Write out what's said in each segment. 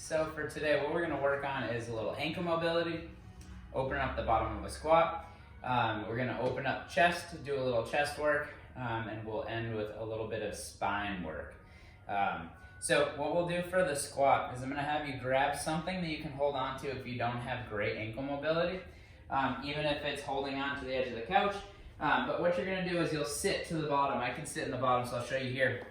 So for today, what we're gonna work on is a little ankle mobility, open up the bottom of a squat. We're gonna open up chest, do a little chest work, and we'll end with a little bit of spine work. So what we'll do for the squat is I'm gonna have you grab something that you can hold on to if you don't have great ankle mobility, even if it's holding on to the edge of the couch. But what you're gonna do is you'll sit to the bottom. I can sit in the bottom, so I'll show you here.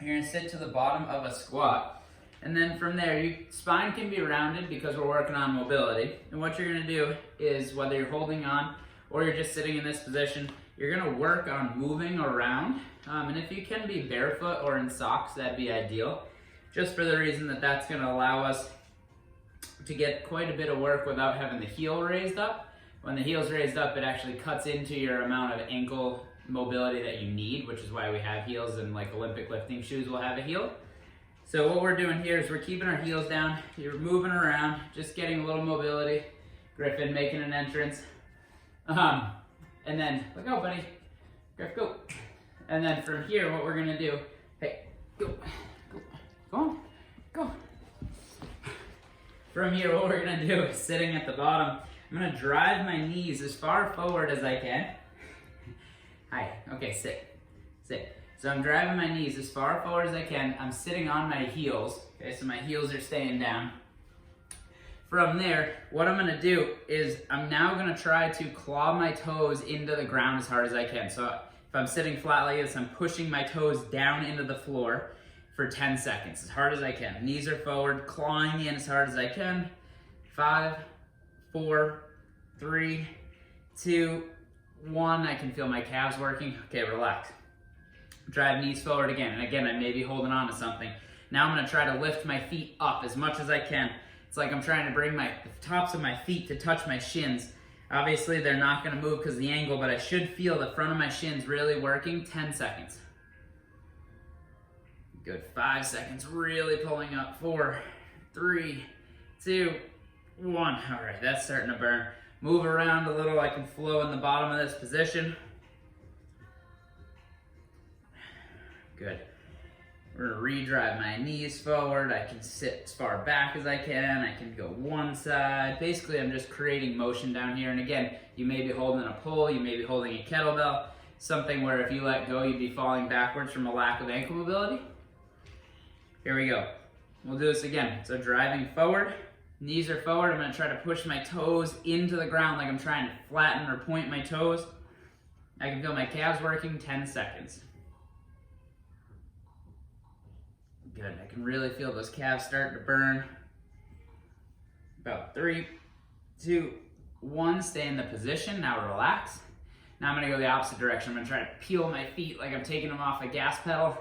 You're gonna sit to the bottom of a squat. And then from there, spine can be rounded because we're working on mobility. And what you're gonna do is, whether you're holding on or you're just sitting in this position, you're gonna work on moving around. And if you can be barefoot or in socks, that'd be ideal. Just for the reason that that's gonna allow us to get quite a bit of work without having the heel raised up. When the heel's raised up, it actually cuts into your amount of ankle mobility that you need, which is why we have heels, and like Olympic lifting shoes will have a heel. So what we're doing here is we're keeping our heels down, you're moving around, just getting a little mobility. Griffin making an entrance. And then, look out buddy, Griff, go. And then from here, what we're gonna do, hey, go on, go. From here, what we're gonna do is, sitting at the bottom, I'm gonna drive my knees as far forward as I can. Hi, okay, sit. So I'm driving my knees as far forward as I can. I'm sitting on my heels, okay, so my heels are staying down. From there, what I'm gonna do is I'm now gonna try to claw my toes into the ground as hard as I can. So if I'm sitting flat like this, I'm pushing my toes down into the floor for 10 seconds, as hard as I can. Knees are forward, clawing in as hard as I can. 5, 4, 3, 2, 1. I can feel my calves working. Okay, relax. Drive knees forward again. And again, I may be holding on to something. Now I'm gonna try to lift my feet up as much as I can. It's like I'm trying to bring the tops of my feet to touch my shins. Obviously, they're not gonna move because of the angle, but I should feel the front of my shins really working. 10 seconds. Good, 5 seconds, really pulling up. 4, 3, 2, 1. All right, that's starting to burn. Move around a little, I can flow in the bottom of this position. Good. We're gonna re-drive my knees forward. I can sit as far back as I can. I can go one side. Basically, I'm just creating motion down here. And again, you may be holding a pole, you may be holding a kettlebell, something where if you let go, you'd be falling backwards from a lack of ankle mobility. Here we go. We'll do this again. So driving forward, knees are forward. I'm gonna try to push my toes into the ground like I'm trying to flatten or point my toes. I can feel my calves working. 10 seconds. Good, I can really feel those calves starting to burn. About 3, 2, 1, stay in the position, now relax. Now I'm gonna go the opposite direction. I'm gonna try to peel my feet like I'm taking them off a gas pedal,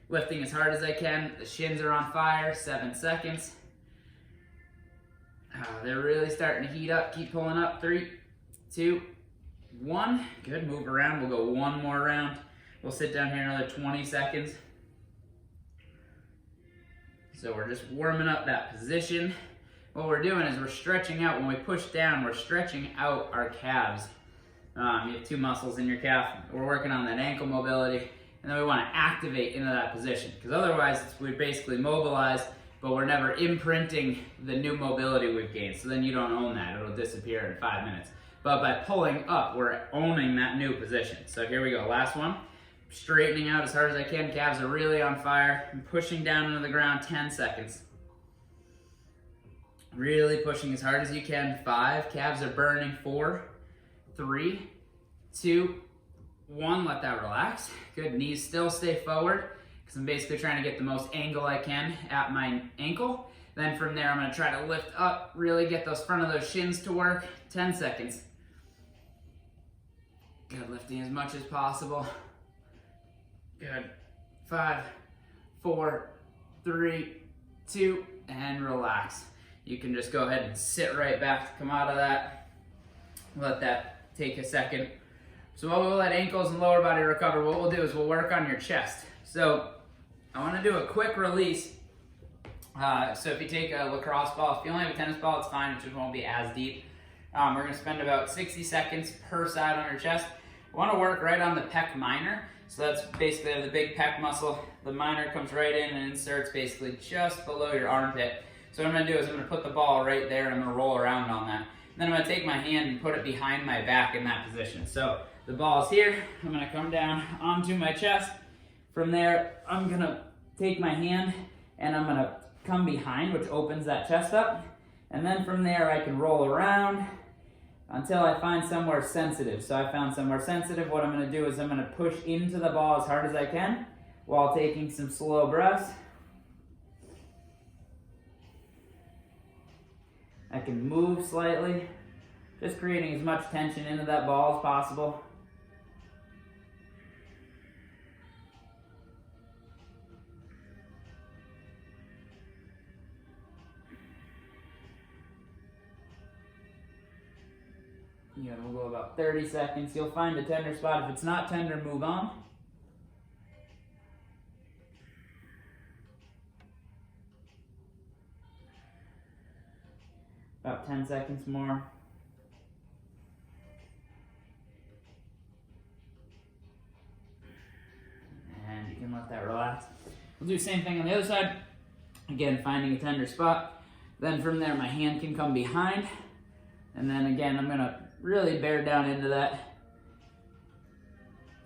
lifting as hard as I can. The shins are on fire, 7 seconds. They're really starting to heat up, keep pulling up. 3, 2, 1, good, move around. We'll go one more round. We'll sit down here another 20 seconds. So we're just warming up that position. What we're doing is we're stretching out. When we push down, we're stretching out our calves. You have 2 muscles in your calf. We're working on that ankle mobility. And then we want to activate into that position. Because otherwise, we basically mobilize, but we're never imprinting the new mobility we've gained. So then you don't own that. It'll disappear in 5 minutes. But by pulling up, we're owning that new position. So here we go. Last one. Straightening out as hard as I can. Calves are really on fire. I'm pushing down into the ground. 10 seconds. Really pushing as hard as you can. 5. Calves are burning. 4, 3, 2, 1. Let that relax. Good. Knees still stay forward because I'm basically trying to get the most angle I can at my ankle. Then from there, I'm going to try to lift up. Really get those front of those shins to work. 10 seconds. Good. Lifting as much as possible. Good. 5, 4, 3, 2, and relax. You can just go ahead and sit right back, come out of that. Let that take a second. So while we'll let ankles and lower body recover, what we'll do is we'll work on your chest. So I want to do a quick release. So if you take a lacrosse ball, if you only have a tennis ball, it's fine, it just won't be as deep. We're going to spend about 60 seconds per side on your chest. We want to work right on the pec minor. So that's basically the big pec muscle. The minor comes right in and inserts basically just below your armpit. So what I'm gonna do is I'm gonna put the ball right there and I'm gonna roll around on that. And then I'm gonna take my hand and put it behind my back in that position. So the ball's here, I'm gonna come down onto my chest. From there, I'm gonna take my hand and I'm gonna come behind, which opens that chest up. And then from there, I can roll around until I find somewhere sensitive. So I found somewhere sensitive. What I'm gonna do is I'm gonna push into the ball as hard as I can while taking some slow breaths. I can move slightly, just creating as much tension into that ball as possible. We'll go about 30 seconds. You'll find a tender spot. If it's not tender, move on. About 10 seconds more. And you can let that relax. We'll do the same thing on the other side. Again, finding a tender spot. Then from there, my hand can come behind. And then again, I'm going to really bear down into that.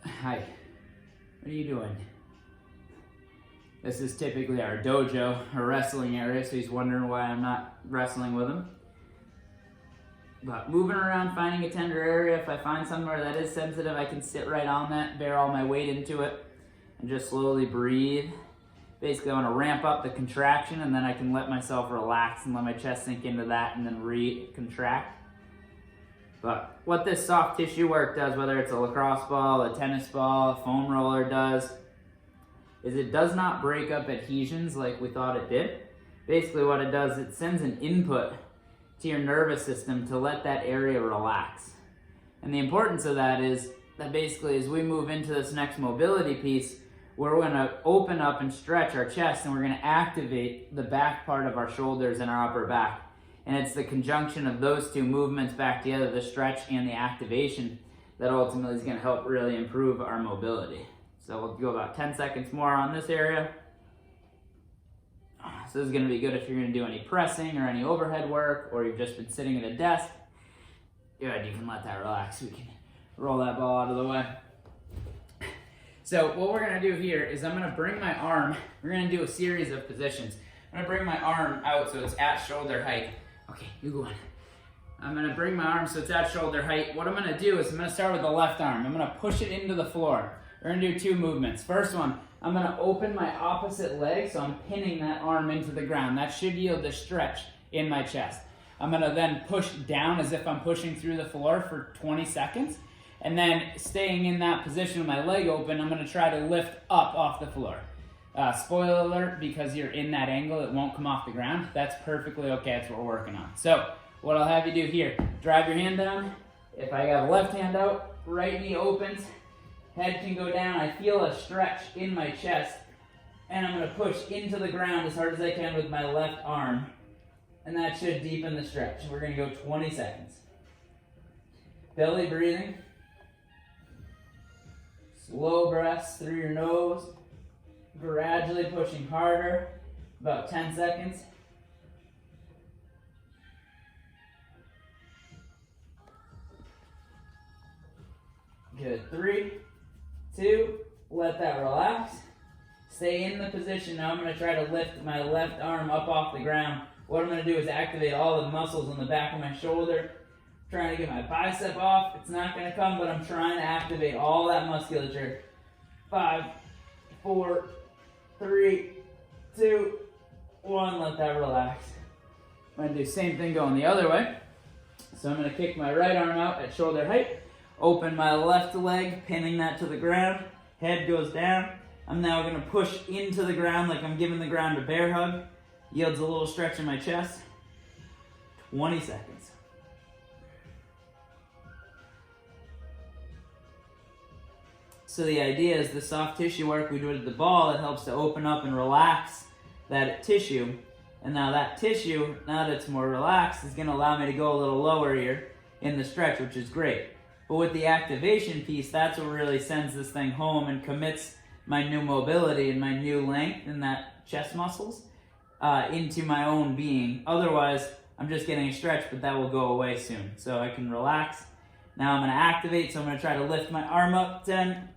Hi. What are you doing? This is typically our dojo, our wrestling area, so he's wondering why I'm not wrestling with him. But moving around, finding a tender area. If I find somewhere that is sensitive, I can sit right on that, bear all my weight into it, and just slowly breathe. Basically, I want to ramp up the contraction, and then I can let myself relax and let my chest sink into that, and then re-contract. But what this soft tissue work does, whether it's a lacrosse ball, a tennis ball, a foam roller does, is it does not break up adhesions like we thought it did. Basically what it does, it sends an input to your nervous system to let that area relax. And the importance of that is that basically as we move into this next mobility piece, we're going to open up and stretch our chest, and we're going to activate the back part of our shoulders and our upper back. And it's the conjunction of those two movements back together, the stretch and the activation, that ultimately is going to help really improve our mobility. So we'll go about 10 seconds more on this area. So this is going to be good if you're going to do any pressing or any overhead work, or you've just been sitting at a desk. Good, you can let that relax. We can roll that ball out of the way. So what we're going to do here is I'm going to bring my arm. We're going to do a series of positions. I'm going to bring my arm out so it's at shoulder height. Okay, you go on. I'm going to bring my arm so it's at shoulder height. What I'm going to do is I'm going to start with the left arm. I'm going to push it into the floor. We're going to do two movements. First one, I'm going to open my opposite leg, so I'm pinning that arm into the ground. That should yield a stretch in my chest. I'm going to then push down as if I'm pushing through the floor for 20 seconds. And then staying in that position with my leg open, I'm going to try to lift up off the floor. Spoiler alert, because you're in that angle, it won't come off the ground. That's perfectly okay. That's what we're working on. So what I'll have you do here, drive your hand down. If I got a left hand out, right knee opens, head can go down. I feel a stretch in my chest, and I'm going to push into the ground as hard as I can with my left arm, and that should deepen the stretch. We're going to go 20 seconds. Belly breathing. Slow breaths through your nose. Gradually pushing harder, about 10 seconds. Good, 3, 2, let that relax. Stay in the position. Now I'm going to try to lift my left arm up off the ground. What I'm going to do is activate all the muscles on the back of my shoulder. I'm trying to get my bicep off. It's not going to come, but I'm trying to activate all that musculature. 5, 4, 3, 2, 1, let that relax. I'm going to do the same thing going the other way. So I'm going to kick my right arm out at shoulder height, open my left leg, pinning that to the ground, head goes down. I'm now going to push into the ground like I'm giving the ground a bear hug. Yields a little stretch in my chest. 20 seconds. So the idea is the soft tissue work we do with the ball, it helps to open up and relax that tissue. And now that tissue, now that it's more relaxed, is going to allow me to go a little lower here in the stretch, which is great. But with the activation piece, that's what really sends this thing home and commits my new mobility and my new length in that chest muscles. into my own being. Otherwise, I'm just getting a stretch, but that will go away soon. So I can relax. Now I'm going to activate, so I'm going to try to lift my arm up. 10,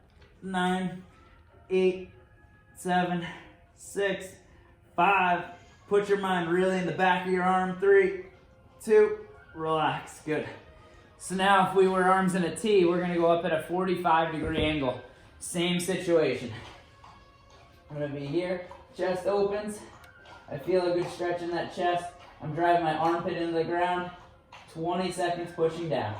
9, 8, 7, 6, 5. Put your mind really in the back of your arm. 3, 2, relax. Good. So now if we were arms in a T, we're going to go up at a 45-degree angle. Same situation. I'm going to be here. Chest opens. I feel a good stretch in that chest. I'm driving my armpit into the ground. 20 seconds pushing down.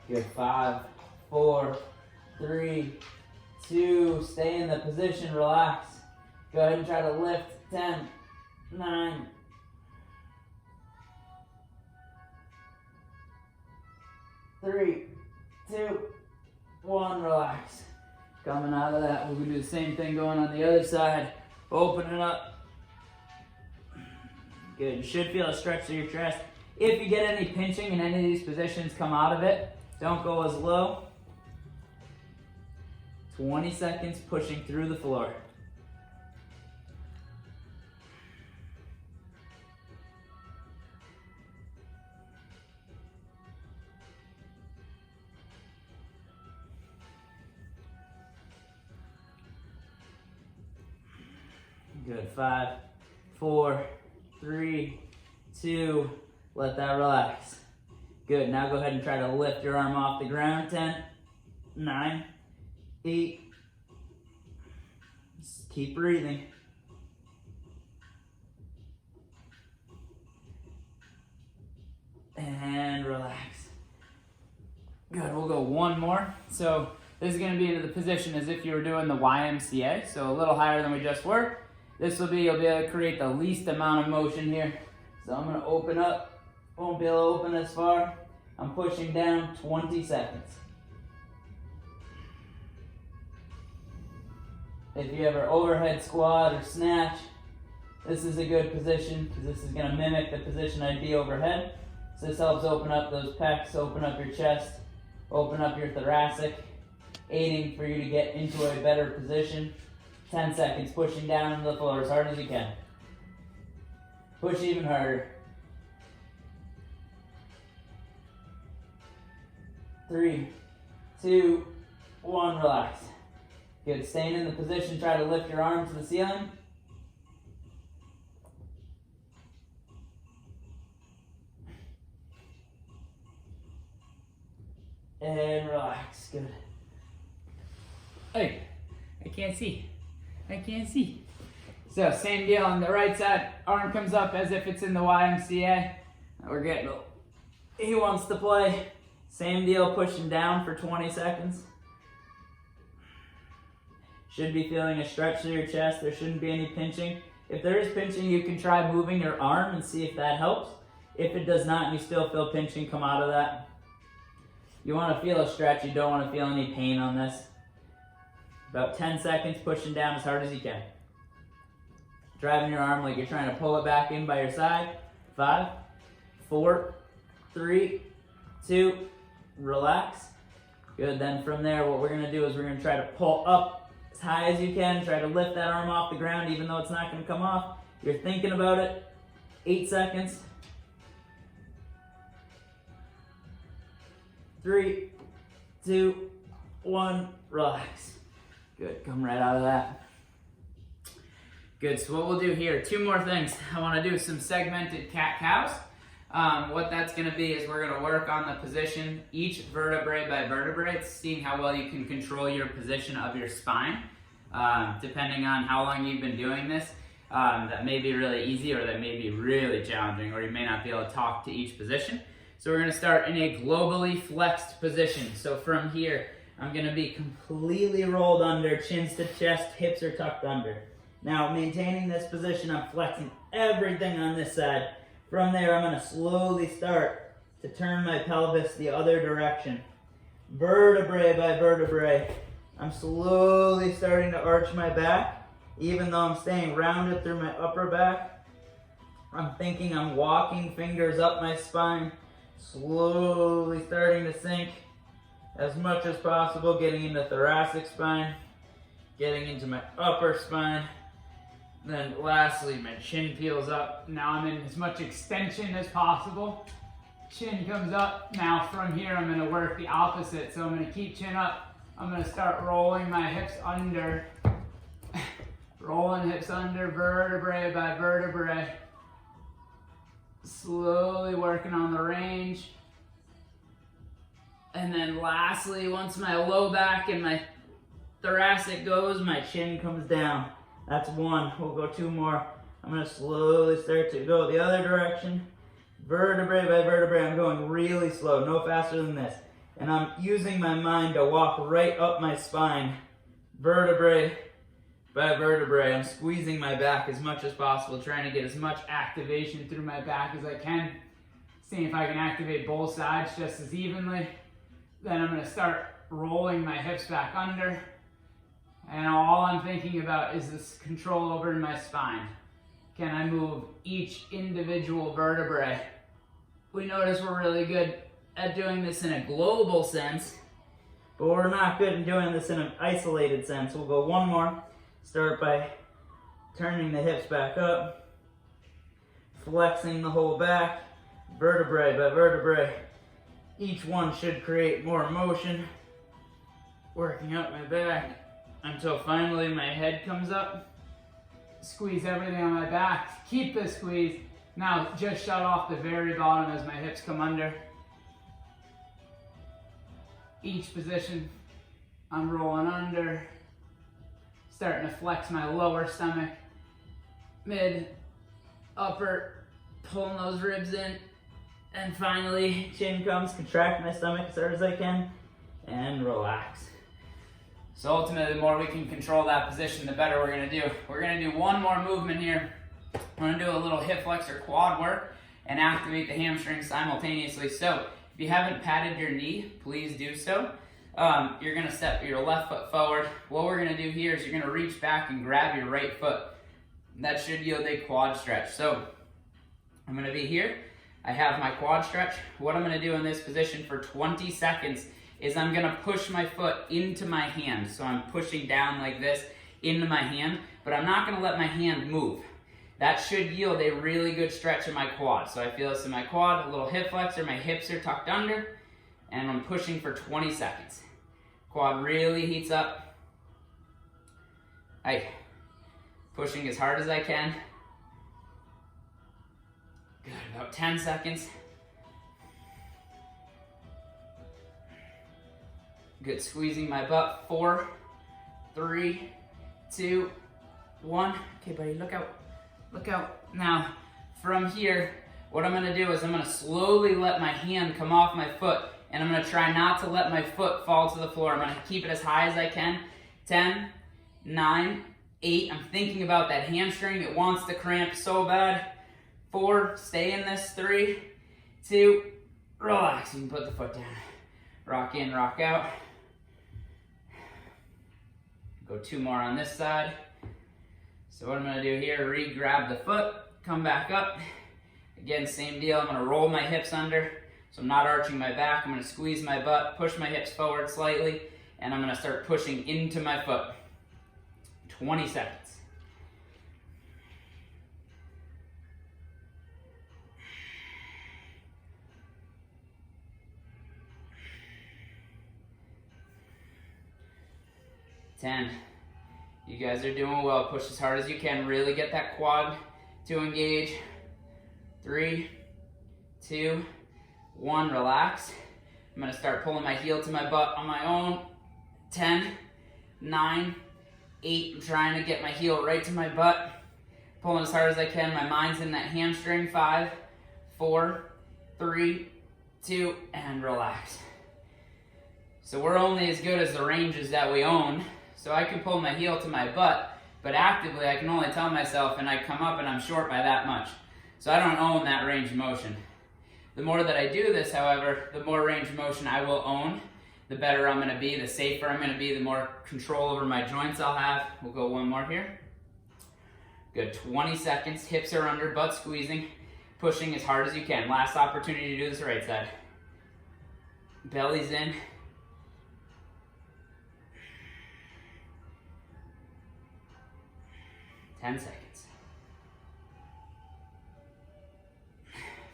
Good. 5, 4, 3, 2. Stay in the position. Relax. Go ahead and try to lift. 10, 9, 3, 2, 1. Relax. Coming out of that, we're going to do the same thing going on the other side. Open it up. Good. You should feel a stretch to your chest. If you get any pinching in any of these positions, come out of it. Don't go as low. 20 seconds pushing through the floor. Good. 5, 4, 3, 2. Let that relax. Good. Now go ahead and try to lift your arm off the ground. 10, 9, 8. Just keep breathing. And relax. Good. We'll go one more. So this is going to be into the position as if you were doing the YMCA. So a little higher than we just were. This will be, you'll be able to create the least amount of motion here. So I'm going to open up. Won't be able to open this far. I'm pushing down. 20 seconds. If you ever overhead squat or snatch, this is a good position because this is going to mimic the position I'd be overhead. So this helps open up those pecs, open up your chest, open up your thoracic, aiding for you to get into a better position. 10 seconds, pushing down on the floor as hard as you can. Push even harder. 3, 2, 1, relax. Good, staying in the position, try to lift your arm to the ceiling. And relax, good. Hey, I can't see. I can't see. So same deal on the right side. Arm comes up as if it's in the YMCA. We're getting, he wants to play. Same deal, pushing down for 20 seconds. Should be feeling a stretch to your chest. There shouldn't be any pinching. If there is pinching, you can try moving your arm and see if that helps. If it does not and you still feel pinching, come out of that. You want to feel a stretch. You don't want to feel any pain on this. About 10 seconds, pushing down as hard as you can. Driving your arm like you're trying to pull it back in by your side. 5, 4, 3, 2, relax. Good, then from there, what we're going to do is we're going to try to pull up as high as you can. Try to lift that arm off the ground even though it's not going to come off. You're thinking about it. 8 seconds. 3, 2, 1, relax. Good, come right out of that. Good, so what we'll do here, 2 more things. I want to do some segmented cat-cows. What that's going to be is we're going to work on the position, each vertebrae by vertebrae, seeing how well you can control your position of your spine. Depending on how long you've been doing this, that may be really easy or that may be really challenging, or you may not be able to talk to each position. So we're going to start in a globally flexed position. So from here, I'm going to be completely rolled under, chins to chest, hips are tucked under. Now, maintaining this position, I'm flexing everything on this side. From there, I'm going to slowly start to turn my pelvis the other direction. Vertebrae by vertebrae, I'm slowly starting to arch my back, Even though I'm staying rounded through my upper back, I'm thinking I'm walking fingers up my spine, slowly starting to sink as much as possible, getting into thoracic spine, getting into my upper spine. Then lastly, my chin peels up. Now I'm in as much extension as possible. Chin comes up. Now from here, I'm gonna work the opposite. So I'm gonna keep chin up. I'm gonna start rolling my hips under. Rolling hips under, vertebrae by vertebrae. Slowly working on the range. And then lastly, once my low back and my thoracic goes, my chin comes down. That's one. We'll go two more. I'm gonna slowly start to go the other direction. Vertebrae by vertebrae, I'm going really slow, no faster than this. And I'm using my mind to walk right up my spine. Vertebrae by vertebrae. I'm squeezing my back as much as possible, trying to get as much Activation through my back as I can. Seeing if I can activate both sides just as evenly. Then I'm gonna start rolling my hips back under. And all I'm thinking about is this control over my spine. Can I move each individual vertebrae? We notice we're really good at doing this in a global sense, but we're not good at doing this in an isolated sense. We'll go one more. Start by turning the hips back up, flexing the whole back, vertebrae by vertebrae. Each one should create more motion, working up my back until finally my head comes up. Squeeze everything on my back. Keep the squeeze. Now just shut off the very bottom as my hips come under. Each position, I'm rolling under. Starting to flex my lower stomach. Mid, upper, pulling those ribs in. And finally, chin comes, contract my stomach as hard as I can, and relax. So ultimately, the more we can control that position, the better we're gonna do. We're gonna do one more movement here. We're gonna do a little hip flexor quad work and activate the hamstring simultaneously. So if you haven't patted your knee, please do so. You're gonna step your left foot forward. What we're gonna do here is you're gonna reach back and grab your right foot. That should yield a quad stretch. So I'm gonna be here. I have my quad stretch. What I'm gonna do in this position for 20 seconds is I'm gonna push my foot into my hand. So I'm pushing down like this into my hand, but I'm not gonna let my hand move. That should yield a really good stretch in my quad. So I feel this in my quad, a little hip flexor, my hips are tucked under, and I'm pushing for 20 seconds. Quad really heats up. Pushing as hard as I can. Good, about 10 seconds. Good, squeezing my butt. 4, 3, 2, 1. Okay, buddy, look out. Look out. Now, from here, what I'm gonna do is I'm gonna slowly let my hand come off my foot, and I'm gonna try not to let my foot fall to the floor. I'm gonna keep it as high as I can. 10, 9, 8. I'm thinking about that hamstring. It wants to cramp so bad. 4, stay in this. 3, 2, relax. You can put the foot down. Rock in, rock out. Go 2 more on this side. So what I'm gonna do here, re-grab the foot, come back up. Again, same deal, I'm gonna roll my hips under, so I'm not arching my back. I'm gonna squeeze my butt, push my hips forward slightly, and I'm gonna start pushing into my foot. 20 seconds. Ten. You guys are doing well. Push as hard as you can. Really get that quad to engage. 3, 2, 1. Relax. I'm gonna start pulling my heel to my butt on my own. 10, 9, 8. I'm trying to get my heel right to my butt. Pulling as hard as I can. My mind's in that hamstring. 5, 4, 3, 2, and relax. So we're only as good as the ranges that we own. So I can pull my heel to my butt, but actively I can only tell myself, and I come up and I'm short by that much. So I don't own that range of motion. The more that I do this, however, the more range of motion I will own, the better I'm gonna be, the safer I'm gonna be, the more control over my joints I'll have. We'll go one more here. Good, 20 seconds. Hips are under, butt squeezing, pushing as hard as you can. Last opportunity to do this right side. Belly's in. Ten seconds.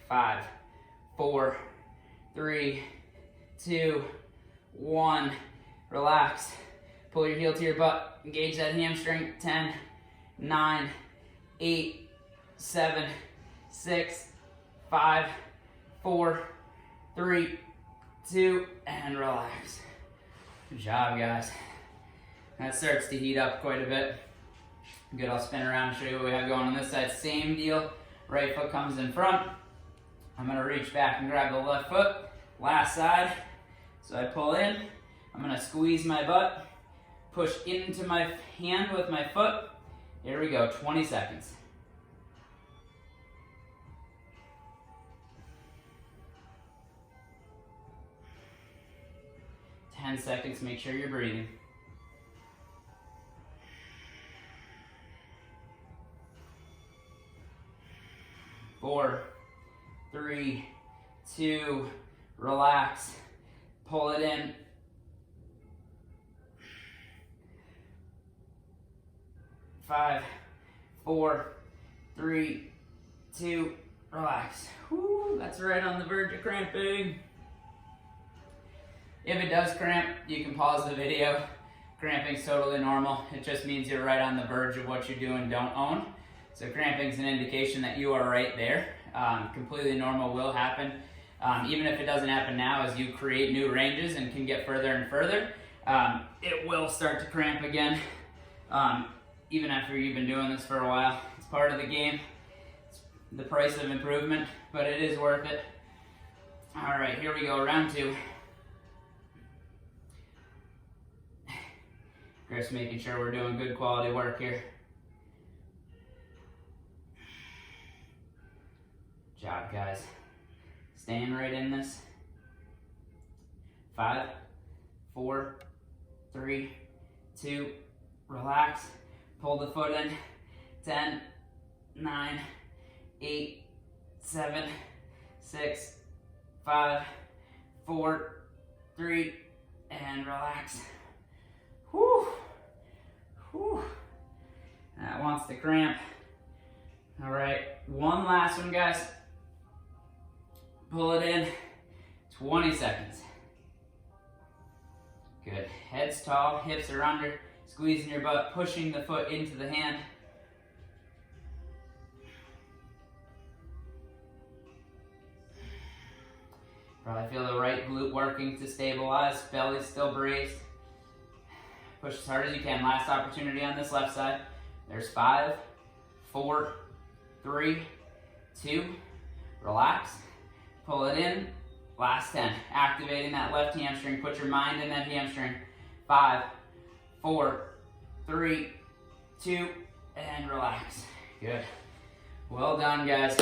5, 4, 3, 2, 1. Relax. Pull your heel to your butt. Engage that hamstring. 10, 9, 8, 7, 6, 5, 4, 3, 2, and relax. Good job, guys. That starts to heat up quite a bit. Good, I'll spin around and show you what we have going on this side. Same deal. Right foot comes in front. I'm gonna reach back and grab the left foot. Last side. So I pull in. I'm gonna squeeze my butt. Push into my hand with my foot. Here we go, 20 seconds. Ten seconds, make sure you're breathing. 4, 3, 2, relax. Pull it in. 5, 4, 3, 2, relax. Whew, that's right on the verge of cramping. If it does cramp, you can pause the video. Cramping's totally normal. It just means you're right on the verge of what you do and don't own. So cramping's an indication that you are right there. Completely normal, will happen. Even if it doesn't happen now, as you create new ranges and can get further and further, it will start to cramp again. Even after you've been doing this for a while. It's part of the game. It's the price of improvement, but it is worth it. All right, here we go, round 2. Just making sure we're doing good quality work here. Good job, guys. Staying right in this. 5, 4, 3, 2, relax. Pull the foot in. 10, 9, 8, 7, 6, 5, 4, 3, and relax. Whew. Whew. That wants to cramp. All right, one last one, guys. Pull it in. 20 seconds. Good. Head's tall, hips are under. Squeezing your butt, pushing the foot into the hand. Probably feel the right glute working to stabilize. Belly's still braced. Push as hard as you can. Last opportunity on this left side. There's 5, 4, 3, 2, relax. Pull it in. Last 10. Activating that left hamstring. Put your mind in that hamstring. 5, 4, 3, 2, and relax. Good. Well done, guys.